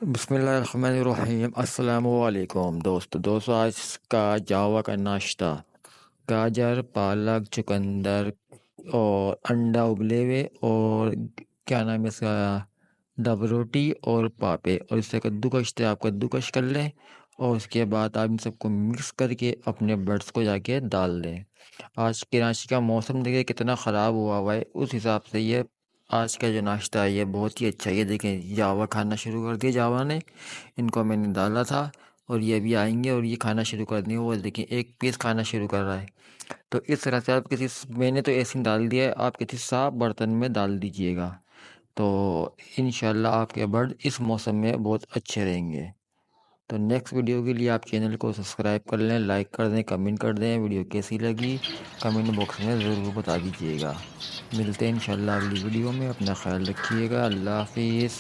بسم اللہ الرحمن الرحیم۔ السلام علیکم دوستو آج کا جاوا کا ناشتہ گاجر، پالک، چقندر اور انڈا ابلے ہوئے اور کیا نام ہے اس کا، ڈب روٹی اور پاپے، اور اس سے کدوکش سے آپ کدوکش کر لیں اور اس کے بعد آپ ان سب کو مکس کر کے اپنے برڈس کو جا کے ڈال دیں۔ آج کراچی کا موسم دیکھیں کتنا خراب ہوا ہے، اس حساب سے یہ آج کا جو ناشتہ ہے یہ بہت ہی اچھا ہے۔ یہ دیکھیں جاوا کھانا شروع کر دیا جاوا نے، ان کو میں نے ڈالا تھا اور یہ بھی آئیں گے اور یہ کھانا شروع کر دیں گے۔ وہ دیکھیں ایک پیس کھانا شروع کر رہا ہے۔ تو اس طرح سے آپ میں نے تو ایسے ہی ڈال دیا ہے، آپ کسی صاف برتن میں ڈال دیجئے گا تو انشاءاللہ آپ کے برڈ اس موسم میں بہت اچھے رہیں گے۔ تو نیکسٹ ویڈیو کے لیے آپ چینل کو سبسکرائب کر لیں، لائک کر دیں، کمنٹ کر دیں۔ ویڈیو کیسی لگی کمنٹ باکس میں ضرور بتا دیجیے گا۔ ملتے ہیں انشاءاللہ اگلی ویڈیو میں۔ اپنا خیال رکھیے گا۔ اللہ حافظ۔